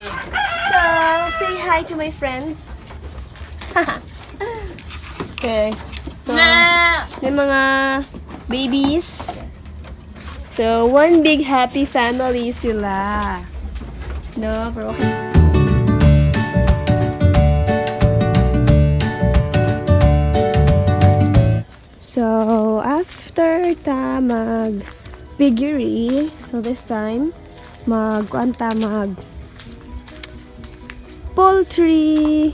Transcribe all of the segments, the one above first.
So, say hi to my friends. Okay. So, may mga babies. So, one big happy family sila. No, pero okay. So, after ta mag-piggery, so this time, poultry.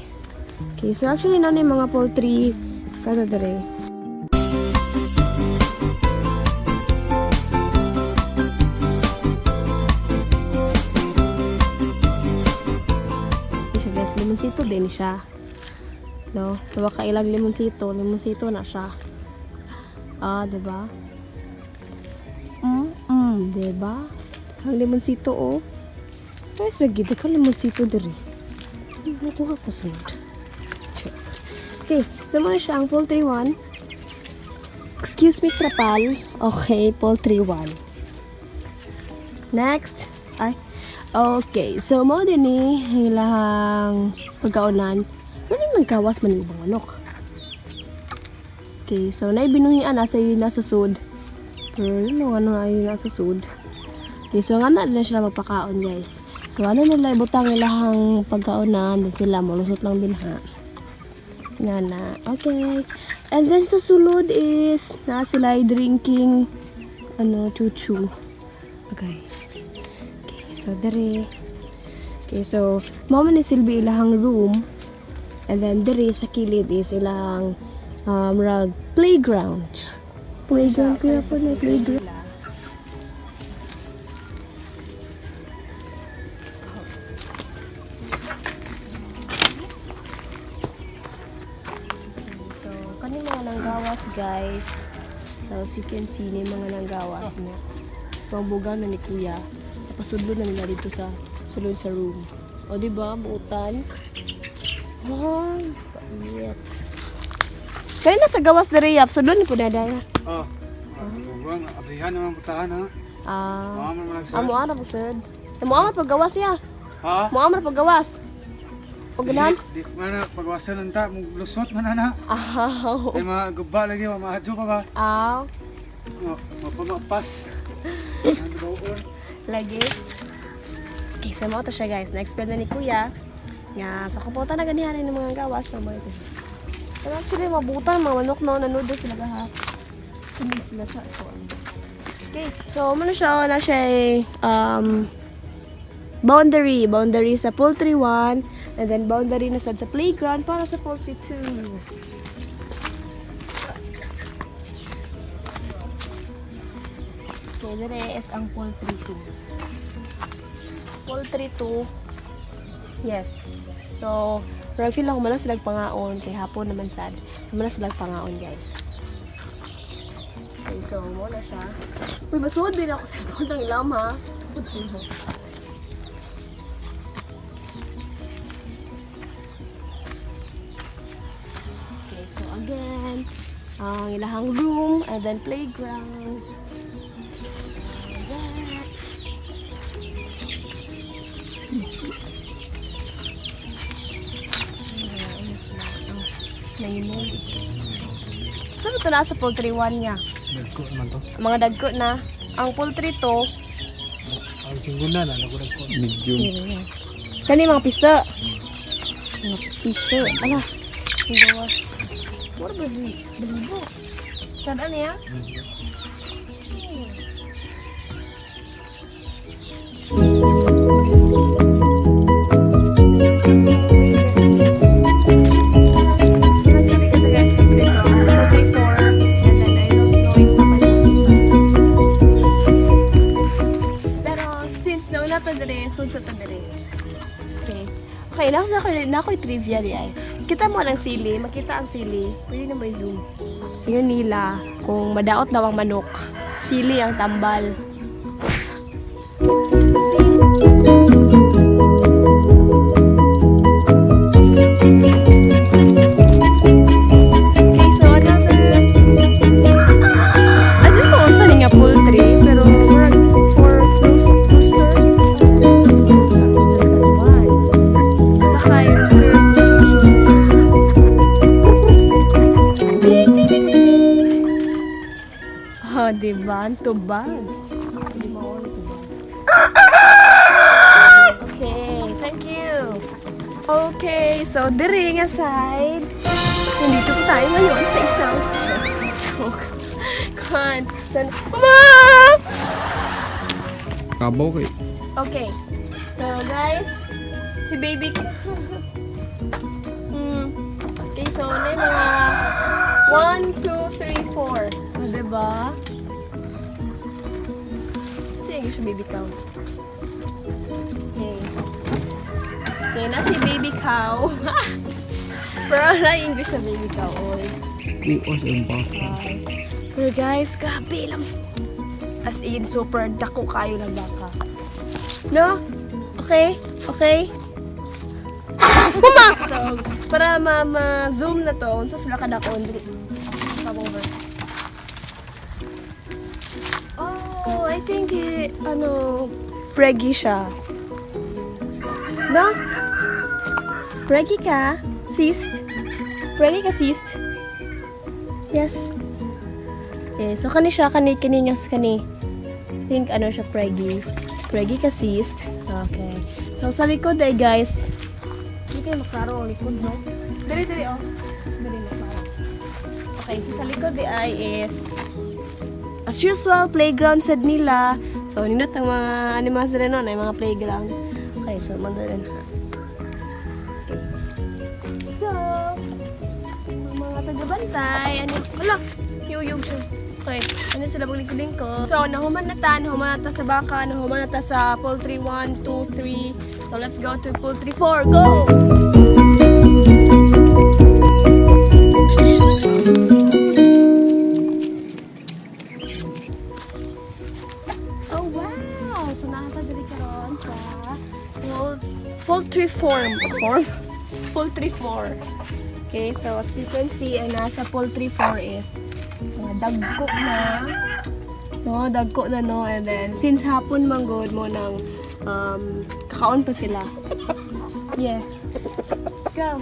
Okay, so actually, nani mga poultry kada dere. Siya guys, limonsito din siya. No? So, baka ilang limonsito na siya. Ah, diba? Diba? Ang limonsito, oh. Nice lagi, deka limonsito diri. Natuha ko sunod. Okay, so muna siya ang poultry 1. Excuse me, trapal. Okay, poultry 1. Next. Ay. Okay, so mo din ni ilang pagkaunan. Pero nagkawas man yung manok. Okay, so naibinuhian nasa sud. Pero ano ay nasa sud. Okay, so nga na din sila magpakaon, guys. So ano nila ibutang ilahang pagkaunan din sila malusot lang din ha. Nga na. Okay. And then sa sulod is na sila drinking chuchu. Okay. Okay, so dere. Okay, so mama ni silbi ilahang room. And then dere sa kilid is ilang playground. Playground kaya po na playground. So, kani mga nanggawas guys. So, as you can see, ni mga nanggawas niya. Pambugan na ni kuya. Napasudlo na nila dito sa sulod sa room. O, diba? Buutan. Oh, pait. Kaya na sa gawas na reyap, so doon po dadaya. Oh, buwan, abrihan naman butahan ha. Amo ana po sir. Amo amat paggawas ya. Ha? Mo amat paggawas. Pagganan? Di mana pagwasan nanta, lusot man na. Ay maguba lagi, mahadso pa ba? Mapamapas. Lagi. Okay, sa mo to siya guys. Na-explain na ni kuya. Nga, sa kaputa na ganihan ng mga gawas na mga ito. So actually, mabutan, mga manok na nanood sila lahat. Sunod sila sa ito. Okay, so muna siya na siya boundary sa poultry 1 and then boundary na sa playground para sa poultry 2. Okay, dire is ang poultry 2. Poultry 2. Yes. So, pero feel ako malas silang pangaon kay hapon naman sad. So, malas silang pangaon guys. Okay, so muna siya. Uy, masuod din ako sa ng ilam ha. Okay, so again, ang ilahang room and then playground. Saan ito nasa poultry 1 niya? Dagko naman to. Mga dagko na. Ang poultry to, Ang singguna na, nagko medium. kani mga piso. Mga piso. Ala, ang gawas. Mura ba si balibo? Saan niya? Okay, na ako'y trivia diyan. Kita mo ang sili, makita ang sili. Pwede na may zoom. Tingnan nila kung madaot daw ang manok. Sili ang tambal. Okay, so another... I don't know kung saan nga poultry, pero for roosters. kan tubag. Hindi mo tubag. Okay, thank you. Okay, so diri nga side. Nandito po tayo ngayon sa isang joke. Kan. Mama! Kabaw kay. Okay. So guys, si baby okay, so na yung mga 1, 2, 3, 4. O, diba? Kasi yung siya baby cow. Okay. Okay, na si baby cow. Pero na English na baby cow. Oy. Kuos ang baka. Pero guys, grabe lang. As in, super dako kayo ng baka. No? Okay? Okay? Mama! So, para ma-zoom na to, unsa sila kadakon. Come over. Oh, I think preggy siya. No? Preggy ka? Cyst? Preggy ka cyst? Yes. Okay, so kani siya, kani. Think siya, preggy. Preggy ka cyst. Okay. So sa likod ay guys, hindi kayo maklaro ang likod, no? Dali, oh. Dali na, para. Okay, so sa likod ay is, as usual, playground sad nila. So, ninot ang mga animals rin nun, ay mga playground. Okay, so magdala na. Okay. So, ang mga tagabantay, yuyog siya. Okay, sila paglingko-lingko. So, nahuman na ta sa baka, nahuman na ta sa poultry 1, 2, 3. So, let's go to poultry 4. Go! Oh, wow! So, nakakadali ka ron sa poultry farm. Poultry 4. Okay, so as you can see, ay nasa poultry 4 is dagko na. No, dagko na, no? And then, since hapon manggod mo ng kakaon pa sila. Yeah. Let's go.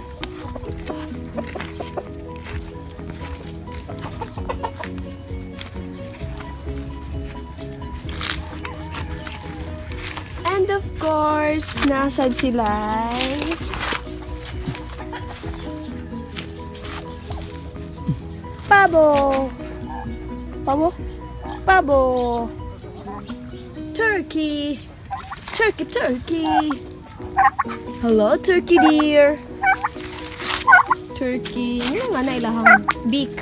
And of course, nasad sila. Pabo. Pabo. Pabo. Turkey. Turkey. Hello, turkey dear. Turkey. Ano nga na ilahang beak.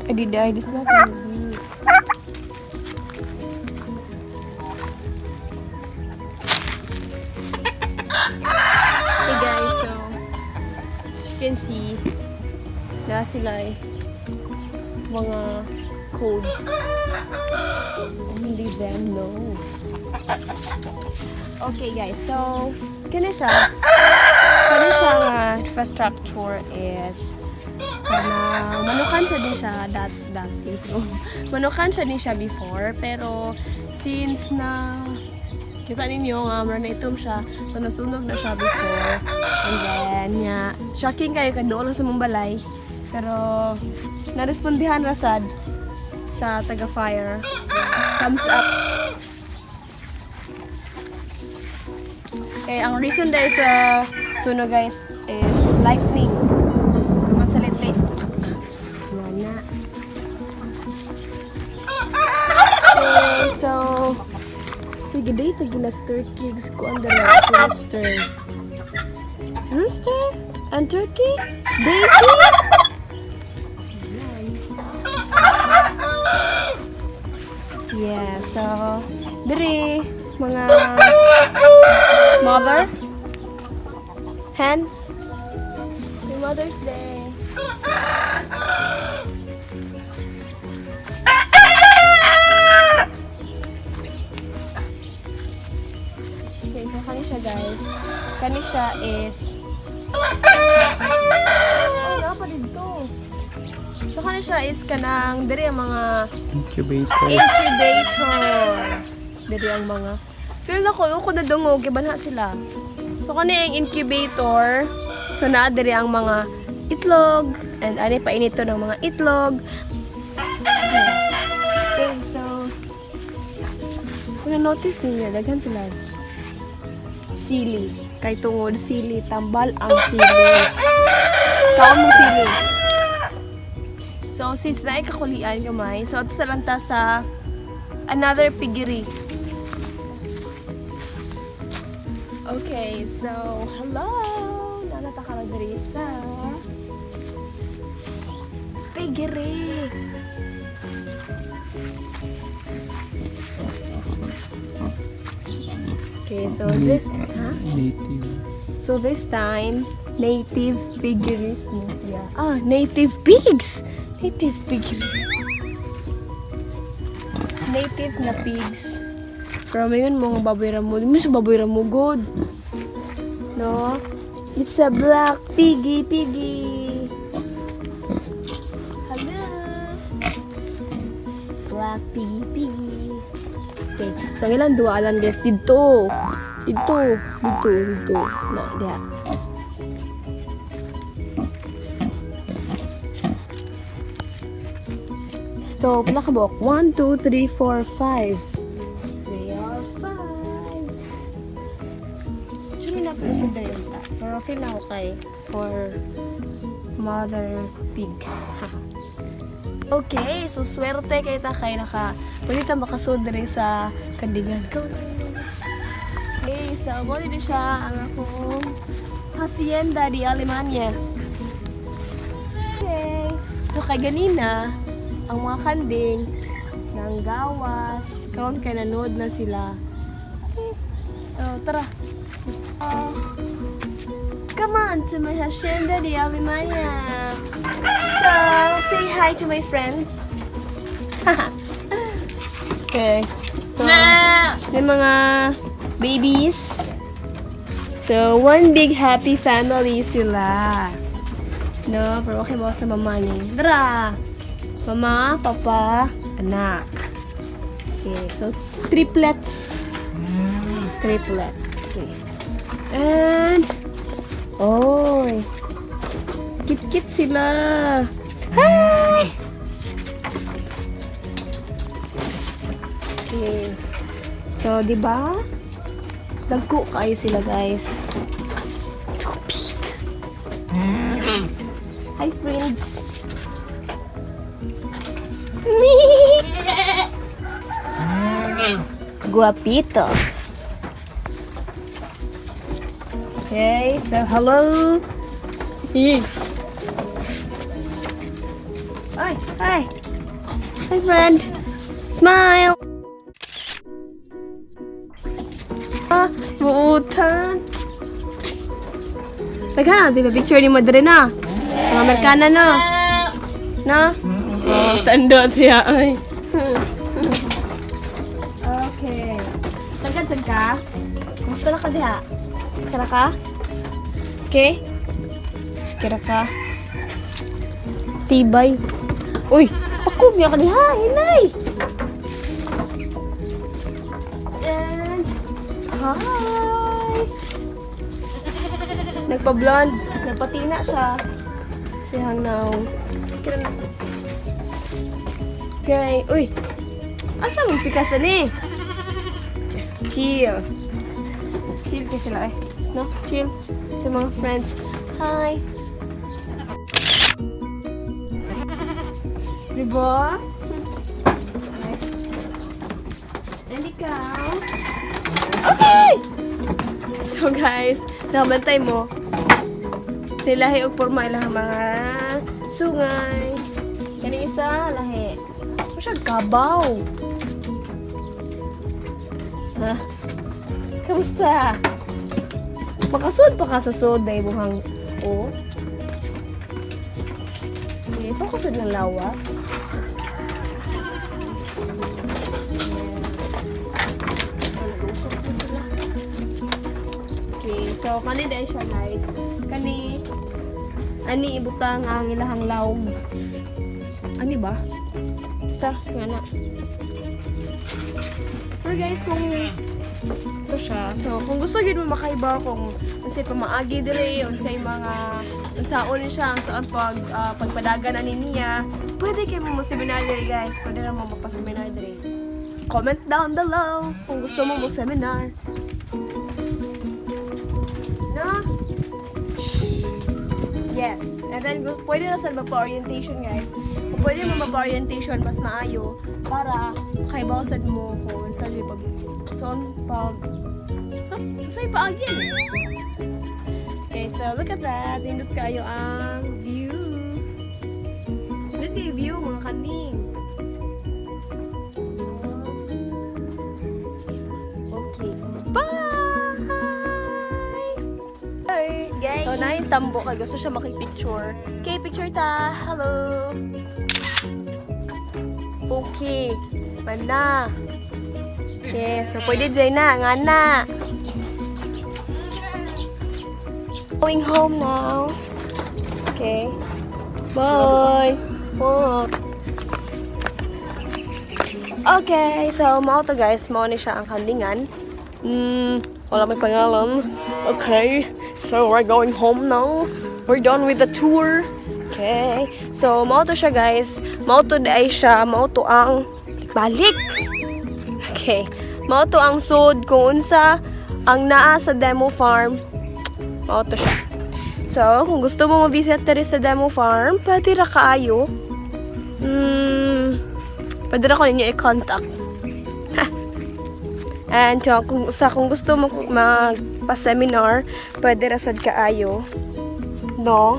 Adiday, this not a beak. Hey guys, so as you can see, na sila mga codes. Only them know. Okay guys, so kani siya nga infrastructure is manukan siya din siya dati. Manukan siya din siya before, pero since na kita ninyo nga na itom siya, so nasunog na siya before, and then shocking kayo kadoon sa mong balay. Pero, narespondihan rasad sa taga-fire. Thumbs up. Okay, ang reason dahil sa sunog guys is lightning. Naman sa lightning. Yan na. Okay, so, tigaday tagina sa turkey. Gusto ko ang dala. Rooster. Rooster? And turkey? Daisy? Yeah, so diri mga mother hens. Happy Mother's Day. Okay, so kani siya guys. Kani siya is pa dito. So kani siya is kanang diri ang mga incubator. Diri ang mga feel na ko na dungog gibanha sila. So kani ang incubator. So naa diri ang mga itlog and ani pa inito ng mga itlog. Kung notice ninyo, daghan sila. Sili. Kay tungod sili, tambal ang sili. Kaon mong sili. So, since naikakulian kamay, so ito sa lanta sa another piggery. Okay, so, hello! Nanataka na diri sa piggery. Okay, so this, So this time, native piggeries na siya. Native pigs! Native piggeries. Native na pigs. Pero mayon mga baboy ramo. Di mo siya baboy ramo good. No? It's a black piggy. Hello! Black piggy. Okay. So, ilan dua alam guys. Dito. Na, diha. So, pala ka buok? 1, 2, 3, 4, 5. They are 5. Actually, napusin na yun ta. Pero feel na ako kay for mother pig. Okay, so swerte kayo ta kay pwede ta makasunod rin sa kandingan ko. Okay, so muli na siya ang akong hacienda di Alemania. Okay, so kay ganina, ang mga kanding ng gawas, karon kay nanood na sila. Okay. So, tara. Come on to my hacienda di Alemania. So, say hi to my friends. Okay. So, may mga babies. So, one big happy family sila. No, pero okay mo sa mama ni. Tara! Mama, papa, anak. Okay, so triplets. Okay. And kit-kit sila. Hi! Okay. So, di ba? Nagko kayo sila, guys. Too big. Hi, friends. Guapito. Okay, so hello. Hi. Hi, friend. Smile. Buutan. Tagha, di ba picture ni mo dre na? Mga Amerikana no? No? Oh, tanda siya ay. Okay. Tagad ka? Gusto na ka diha? Kira ka? Okay? Kira ka? Tibay. Uy! Ako, biya ka diha! Hinay! And... Hi! Nagpa-blonde. Nagpatina siya. Sihang now. Kira na. Okay. Uy! Asa mong pikasan eh? Chill. Chill kayo sila eh. No? Chill. Ito mga friends. Hi! Diba? And ikaw? Okay! So guys, nakabantay mo. Nilahi og porma ilang mga sungay. Kani isa, lahi. Masyag kabaw. Ha? Kamusta? Makasud pa ka sa soday buhang o. Okay, focus na lang lawas. Okay, so kani dahil siya guys. Ani ibutang ang ilahang lawg. Ani ba? Basta, nga na. Pero guys, kung ito siya. So, kung gusto yun mo makaiba kung unsay pamaagi dire, unsay mga unsaon siya, unsaon pagpadagan na niya, pwede kayo mo seminar dire guys. Pwede na mo magpa-seminar dire. comment down below kung gusto mo seminar. No? Yes. And then, pwede na sa magpa-orientation, guys. Kung pwede mo magpa-orientation, mas maayo para kaibawasan mo kung saan yung paagyan. Okay, so look at that. Indot kayo ang view. Indot kayo view, mga kaning. Okay. Bye! Bye, guys. So, na yung tambo kay gusto siya makipicture. Okay, picture ta. Hello. Okay. Mana. Okay, so pwede dyan na. Nga na. Going home now. Okay. Bye. Bye. Okay, so mao to guys, mao ni siya ang kandingan. Wala may pangalan. Okay, so we're going home now. We're done with the tour. Okay, so mao to siya guys. Mao to day siya, mao to ang balik. Okay, mao to ang sud kung unsa ang naa sa DemoFarm. Mao to siya. So, kung gusto mo ma-visit diri sa DemoFarm, pwede ra kaayo. Pwede ra ko ninyo i-contact. And kung gusto mo magpa-seminar, pwede ra sad kaayo. No?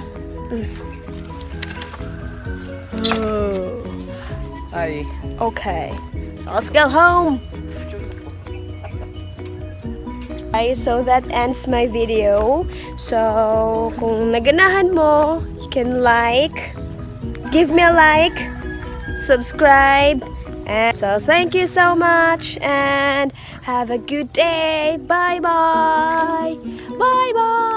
Ay. Okay. So, let's go home. Guys, so that ends my video. So, kung naganahan mo, you can like, give me a like, subscribe, and so thank you so much, and have a good day. Bye bye. Bye bye.